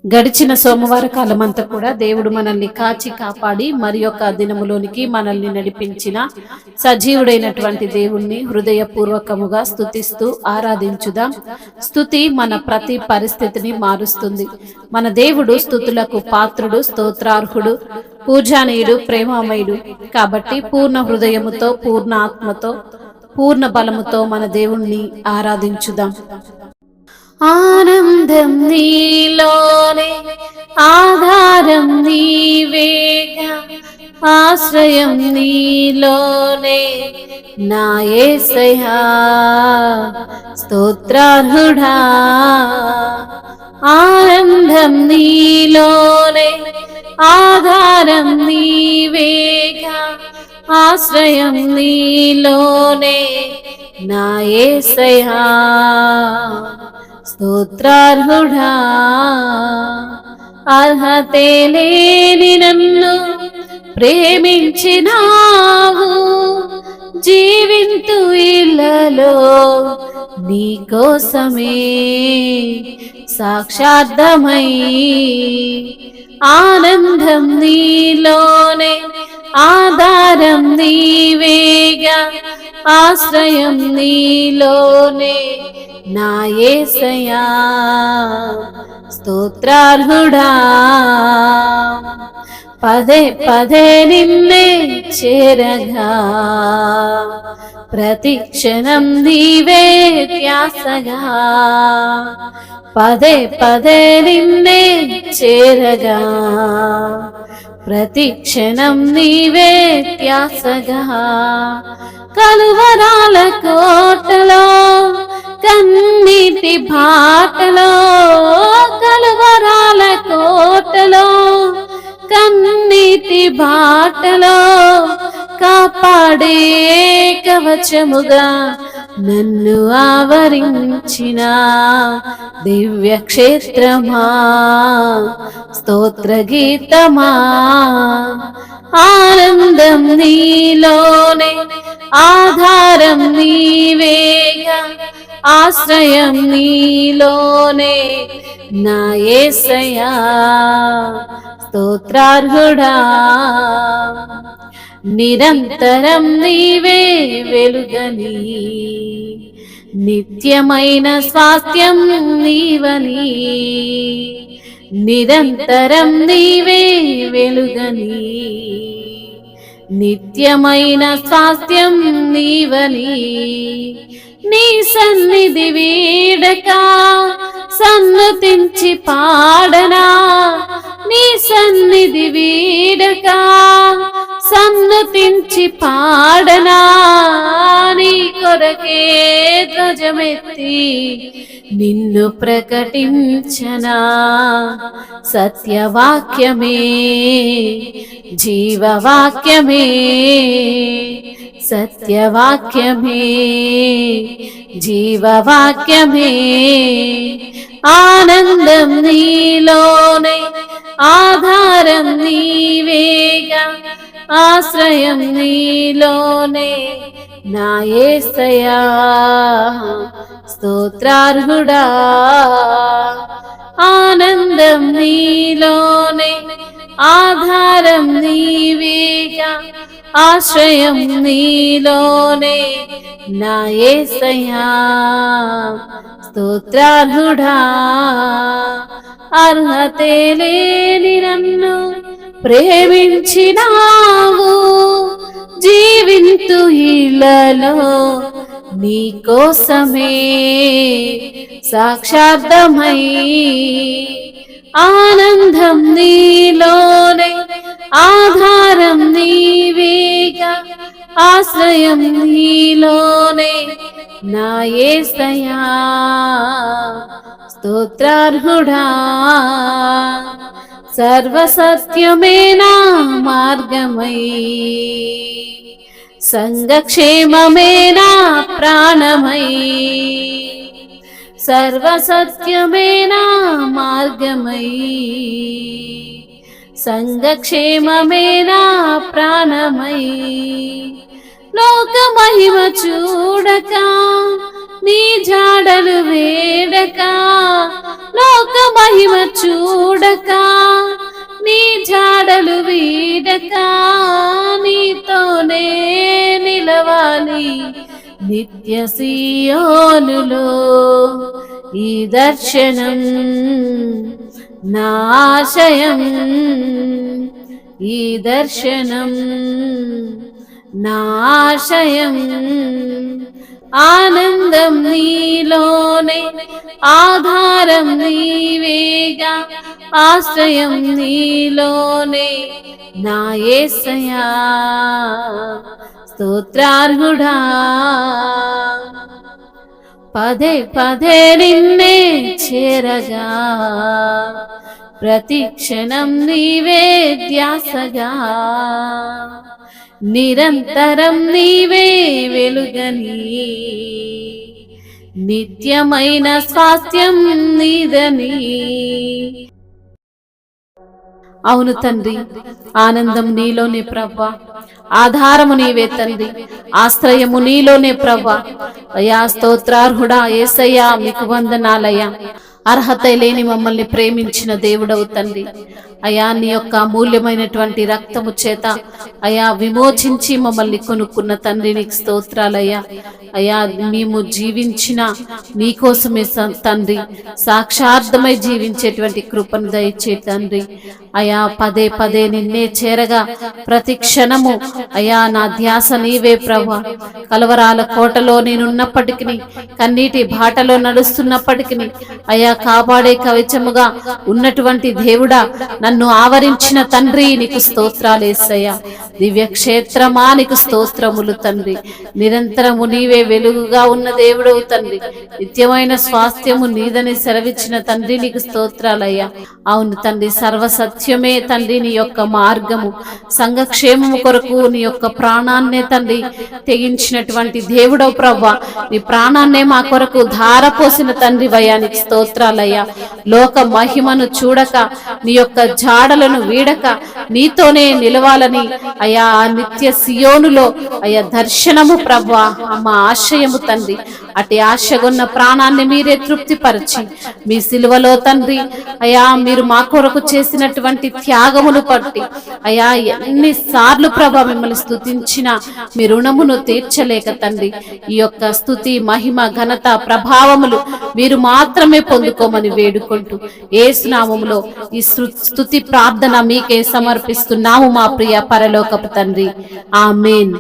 గడిచిన సోమవార కాలమంతా కూడా దేవుడు మనల్ని కాచి కాపాడి మరి యొక్క దినములోనికి మనల్ని నడిపించిన సజీవుడైనటువంటి దేవుణ్ణి హృదయపూర్వకముగా స్తుతిస్తూ ఆరాధించుదాం. స్తుతి మన ప్రతి పరిస్థితిని మారుస్తుంది. మన దేవుడు స్తుతులకు పాత్రుడు, స్తోత్రార్హుడు, పూజానీయుడు, ప్రేమామయుడు. కాబట్టి పూర్ణ హృదయముతో, పూర్ణ ఆత్మతో, పూర్ణ బలముతో మన దేవుణ్ణి ఆరాధించుదాం. ఆనందం నీలోనే, ఆధారం నీవేగా, ఆశ్రయం నీలోనే నా యేసయ్యా, స్తోత్రార్హుడా. ఆనందం నీలోనే, ఆధారం నీవేగా, ఆశ్రయం నీలోనే నా యేసయ్యా, స్తోత్రార్హుడా. అర్హతే లేని నన్ను ప్రేమించినావు, జీవింతు ఇళ్ళలో నీ కోసమే సాక్షార్థమై. ఆనందం నీలోనే, ఆధారం నీవేగా, ఆశ్రయం నీలోనే నా యేసయ్యా, స్తోత్రార్హుడా. పదే పదే నిన్నే చేరగా, ప్రతి క్షణం నీవే ధ్యాసగా. పదే పదే నిన్నే చేరగా, ప్రతి క్షణం నీవే ధ్యాసగా. కలువరాల కోటలో, కన్నీటి బాటలో, కలువరాల కోటలో, కన్నీటి బాటలో కాపాడే కవచముగా నన్ను ఆవరించిన దివ్య క్షేత్రమా, స్తోత్ర గీతమా. ఆనందం నీలోనే, ఆధారం నీవేగా, ఆశ్రయం నీలోనే నా యేసయ్యా, స్తోత్రార్హుడా. నిరంతరం నీవే వెలుగని, నిత్యమైన స్వాస్థ్యం నీవని. నిరంతరం నీవే వెలుగని, నిత్యమైన స్వాస్థ్యం నీవని. నీ సన్నిధి వీడక సన్నతించి పాడనా, నీ సన్నిధి వీడక సన్నతించి పాడనా. నీ కొరకే ధ్వజమెత్తి నిన్ను ప్రకటించనా. సత్యవాక్యమే, జీవవాక్యమే, సత్యవాక్యమే, జీవవాక్యమే. ఆనందం నీలోనే, ఆధారం నీవేగా, ఆశ్రయం నీలోనే నా యేసయ్యా, స్తోత్రార్హుడా. ఆనందం నీలోనే, ఆధారం నీవేగా, ఆశ్రయం నీలోనే నా యేసయ్యా, స్తోత్రార్హుడా. అర్హతే లేని నన్ను ప్రేమించినావు, జీవింతు ఇళ్ళలో నీ కోసమే సాక్షార్థమై. ఆనందం నీలోనే, ఆధారం నీవేగా, ఆశ్రయం నీలోనే నా యేసయ్యా, స్తోత్రార్హుడా. సర్వసత్యమే నా మార్గమై, సంఘక్షేమమే నా ప్రాణమై. సర్వసత్యమే నా మార్గమై, సంఘక్షేమమే నా ప్రాణమై. లోక మహిమ చూడక, నీ జాడలు వేడక, లోక మహిమ చూడక నీ జాడలు వీడక నీతోనే నిలవాలి నిత్య సియోనులో. ఈ దర్శనం నా ఆశయం, ఈ దర్శనం నా ఆశయం. ఆనందం నీలోనే, ఆధారం నీవేగా, ఆశ్రయం నీలోనే నా యేసయ్యా. స్తోత్రార్హుడా పదే పదే నిన్నే చేరగా, ప్రతి క్షణం నీవే ధ్యాసగా, నిరంతరం నీవే వెలుగని, నిత్యమైన స్వాస్థ్యం నీదని. అవును తండ్రి, ఆనందం నీలోనే ప్రవ్వా, ఆధారము నీవే తండ్రి, ఆశ్రయము నీలోనే ప్రవ్వా. అయా స్తోత్రార్హుడా యేసయ్యా, మీకు వందనాలయ్యా. అర్హత లేని మమ్మల్ని ప్రేమించిన దేవుడవు తండ్రి. అయా నీ యొక్క అమూల్యమైనటువంటి రక్తము చేత అయా విమోచించి మమ్మల్ని కొనుక్కున్న తండ్రి, నీకు స్తోత్రాలయ్యా. అయా మేము జీవించిన నీకోసమే తండ్రి, సాక్షార్థమై జీవించేటువంటి కృపను దయచే తండ్రి. అయా పదే పదే నిన్నే చేరగా ప్రతి క్షణము అయా నా ధ్యాస నీవే ప్రభా. కలవరాల కోటలో నేనున్నప్పటికీ, కన్నీటి బాటలో నడుస్తున్నప్పటికీ అయా కాపాడే కవచముగా ఉన్నటువంటి దేవుడా, నన్ను ఆవరించిన తండ్రి, నీకు స్తోత్రాలు యేసయ్యా. దివ్య క్షేత్రమా నీకు స్తోత్రములు తండ్రి. నిరంతరము నీవే వెలుగుగా ఉన్న దేవుడవు తండ్రి, నిత్యమైన స్వాస్థ్యము నీదని సెలవిచ్చిన తండ్రి, నీకు స్తోత్రాలయ్యా. అవును తండ్రి, సర్వసత్యమే తండ్రి నీ యొక్క మార్గము. సంఘక్షేమము కొరకు నీ యొక్క ప్రాణాన్నే తండ్రి తెగించినటువంటి దేవుడవు ప్రవ్వా. నీ ప్రాణాన్నే మా కొరకు ధారపోసిన తండ్రి వయ్యా, నీకు స్తోత్రాలయ్యా. లోక మహిమను చూడక, నీ యొక్క జాడలను వీడక నీతోనే నిలవాలని అయా నిత్య సియోనులో అయా దర్శనము ప్రవ్వా మా ఆశయము తండ్రి. అటు ఆశగొన్న ప్రాణాన్ని మీరే తృప్తిపరచి మీ సిలువలో తండ్రి అయా మీరు మా కొరకు చేసినటువంటి త్యాగమును పట్టి అయా ఎన్నిసార్లు ప్రభా మిమ్మల్ని స్తుతించినా మీ రుణమును తీర్చలేక తండ్రి, ఈ యొక్క స్తుతి మహిమ ఘనత ప్రభావములు మీరు మాత్రమే పొందుకోమని వేడుకుంటూ యేసు నామములో ఈ స్తుతి ప్రార్థన మీకే సమర్పిస్తున్నాము మా ప్రియ పరలోకపు తండ్రి. ఆమేన్.